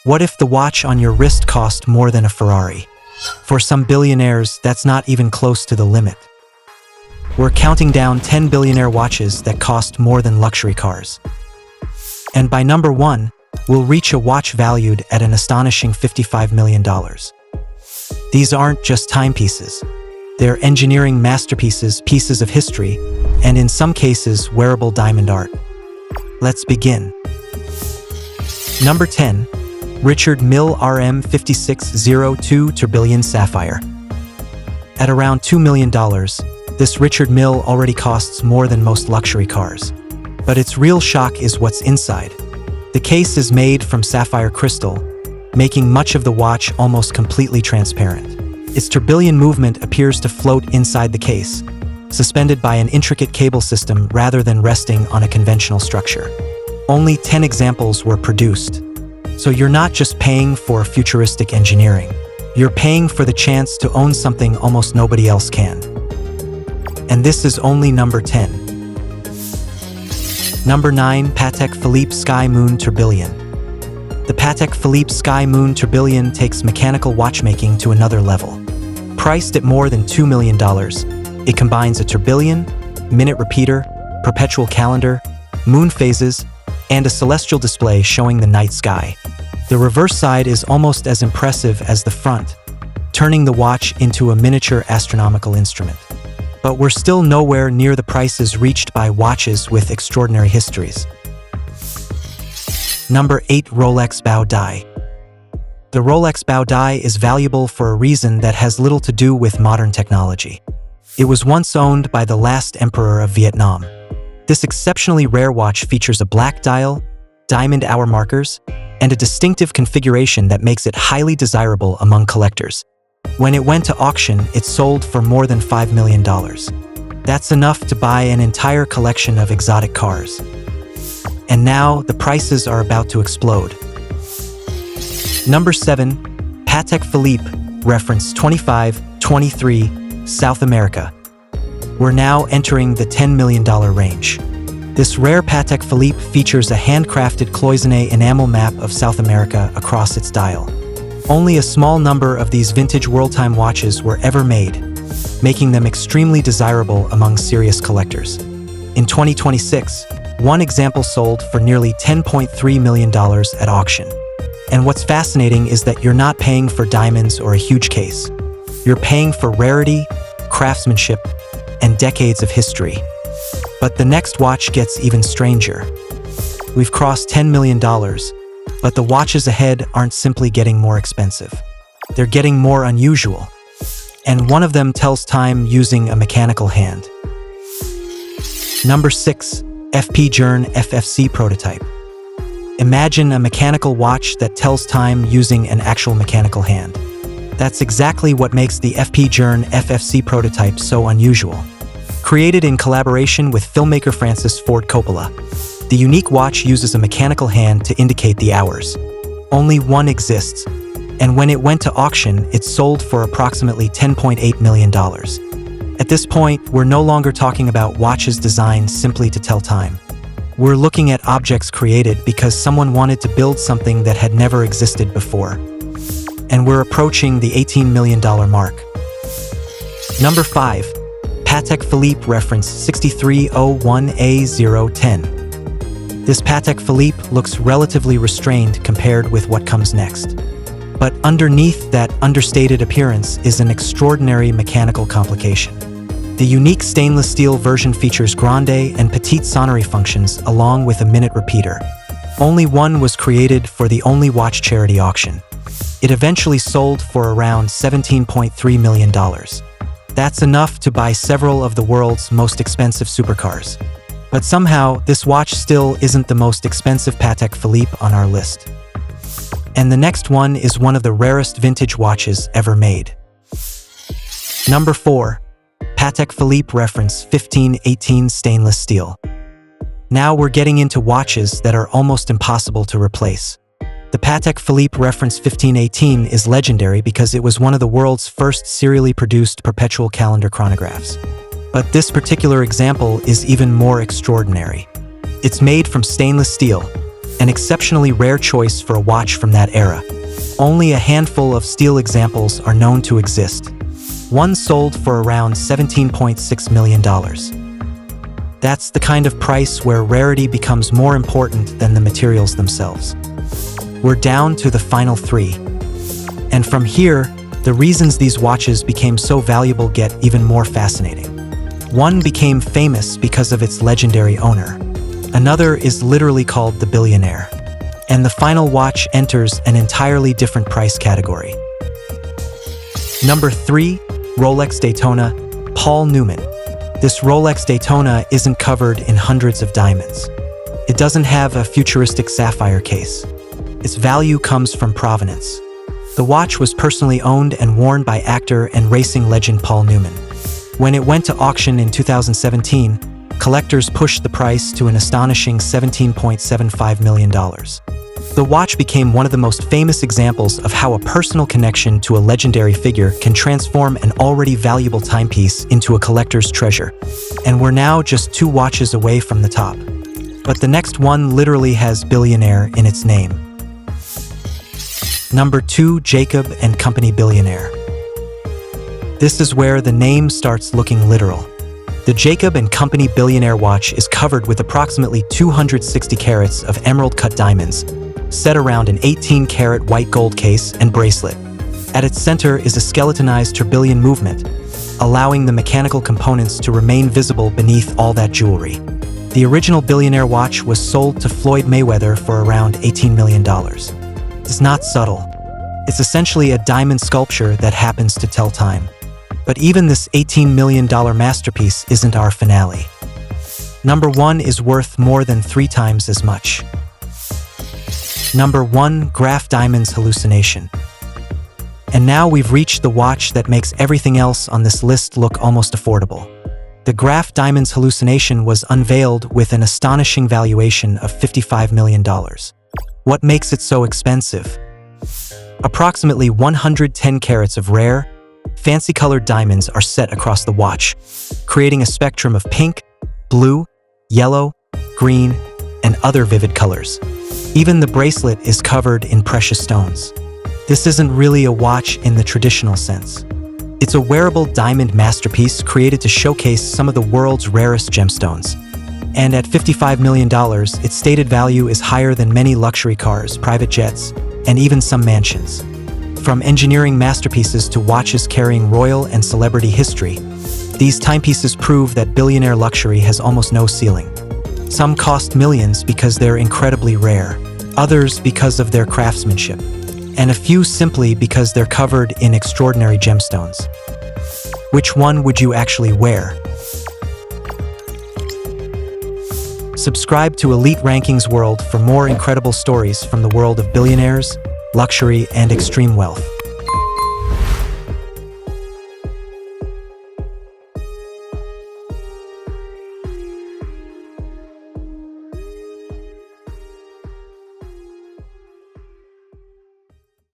What if the watch on your wrist cost more than a Ferrari? For some billionaires, that's not even close to the limit. We're counting down 10 billionaire watches that cost more than luxury cars. And by number 1, we'll reach a watch valued at an astonishing $55 million. These aren't just timepieces. They're engineering masterpieces, pieces of history, and in some cases, wearable diamond art. Let's begin. Number 10. Richard Mille RM5602 Tourbillon Sapphire. At around $2 million, this Richard Mille already costs more than most luxury cars. But its real shock is what's inside. The case is made from sapphire crystal, making much of the watch almost completely transparent. Its tourbillon movement appears to float inside the case, suspended by an intricate cable system rather than resting on a conventional structure. Only 10 examples were produced. So you're not just paying for futuristic engineering. You're paying for the chance to own something almost nobody else can. And this is only number 10. Number 9. Patek Philippe Sky Moon Tourbillon. The Patek Philippe Sky Moon Tourbillon takes mechanical watchmaking to another level. Priced at more than $2 million, it combines a tourbillon, minute repeater, perpetual calendar, moon phases, and a celestial display showing the night sky. The reverse side is almost as impressive as the front, turning the watch into a miniature astronomical instrument. But we're still nowhere near the prices reached by watches with extraordinary histories. Number 8. Rolex Bow Die. The Rolex Bow Die is valuable for a reason that has little to do with modern technology. It was once owned by the last emperor of Vietnam. This exceptionally rare watch features a black dial, diamond hour markers, and a distinctive configuration that makes it highly desirable among collectors. When it went to auction, it sold for more than $5 million. That's enough to buy an entire collection of exotic cars. And now, the prices are about to explode. Number 7. Patek Philippe, reference 2523, South America. We're now entering the $10 million range. This rare Patek Philippe features a handcrafted cloisonné enamel map of South America across its dial. Only a small number of these vintage world-time watches were ever made, making them extremely desirable among serious collectors. In 2026, one example sold for nearly $10.3 million at auction. And what's fascinating is that you're not paying for diamonds or a huge case. You're paying for rarity, craftsmanship, and decades of history. But the next watch gets even stranger. We've crossed $10 million, but the watches ahead aren't simply getting more expensive. They're getting more unusual. And one of them tells time using a mechanical hand. Number 6. F.P. Journe FFC Prototype. Imagine a mechanical watch that tells time using an actual mechanical hand. That's exactly what makes the F.P. Journe FFC Prototype so unusual. Created in collaboration with filmmaker Francis Ford Coppola, the unique watch uses a mechanical hand to indicate the hours. Only one exists, and when it went to auction, it sold for approximately $10.8 million. At this point, we're no longer talking about watches designed simply to tell time. We're looking at objects created because someone wanted to build something that had never existed before. And we're approaching the $18 million mark. Number 5. Patek Philippe reference 6301A010. This Patek Philippe looks relatively restrained compared with what comes next. But underneath that understated appearance is an extraordinary mechanical complication. The unique stainless steel version features grande and petite sonnerie functions along with a minute repeater. Only one was created for the Only Watch charity auction. It eventually sold for around $17.3 million. That's enough to buy several of the world's most expensive supercars. But somehow, this watch still isn't the most expensive Patek Philippe on our list. And the next one is one of the rarest vintage watches ever made. Number 4. Patek Philippe reference 1518 stainless steel. Now we're getting into watches that are almost impossible to replace. The Patek Philippe reference 1518 is legendary because it was one of the world's first serially produced perpetual calendar chronographs. But this particular example is even more extraordinary. It's made from stainless steel, an exceptionally rare choice for a watch from that era. Only a handful of steel examples are known to exist. One sold for around $17.6 million. That's the kind of price where rarity becomes more important than the materials themselves. We're down to the final three. And from here, the reasons these watches became so valuable get even more fascinating. One became famous because of its legendary owner. Another is literally called the Billionaire. And the final watch enters an entirely different price category. Number 3, Rolex Daytona, Paul Newman. This Rolex Daytona isn't covered in hundreds of diamonds. It doesn't have a futuristic sapphire case. Its value comes from provenance. The watch was personally owned and worn by actor and racing legend Paul Newman. When it went to auction in 2017, collectors pushed the price to an astonishing $17.75 million. The watch became one of the most famous examples of how a personal connection to a legendary figure can transform an already valuable timepiece into a collector's treasure. And we're now just 2 watches away from the top. But the next one literally has Billionaire in its name. Number 2, Jacob & Company Billionaire. This is where the name starts looking literal. The Jacob & Company Billionaire watch is covered with approximately 260 carats of emerald-cut diamonds, set around an 18-carat white gold case and bracelet. At its center is a skeletonized tourbillon movement, allowing the mechanical components to remain visible beneath all that jewelry. The original Billionaire watch was sold to Floyd Mayweather for around $18 million. It's not subtle. It's essentially a diamond sculpture that happens to tell time. But even this $18 million masterpiece isn't our finale. Number 1 is worth more than 3 times as much. Number 1, Graff Diamonds Hallucination. And now we've reached the watch that makes everything else on this list look almost affordable. The Graff Diamonds Hallucination was unveiled with an astonishing valuation of $55 million. What makes it so expensive? Approximately 110 carats of rare, fancy-colored diamonds are set across the watch, creating a spectrum of pink, blue, yellow, green, and other vivid colors. Even the bracelet is covered in precious stones. This isn't really a watch in the traditional sense. It's a wearable diamond masterpiece created to showcase some of the world's rarest gemstones. And at $55 million, its stated value is higher than many luxury cars, private jets, and even some mansions. From engineering masterpieces to watches carrying royal and celebrity history, these timepieces prove that billionaire luxury has almost no ceiling. Some cost millions because they're incredibly rare, others because of their craftsmanship, and a few simply because they're covered in extraordinary gemstones. Which one would you actually wear? Subscribe to Elite Rankings World for more incredible stories from the world of billionaires, luxury, and extreme wealth.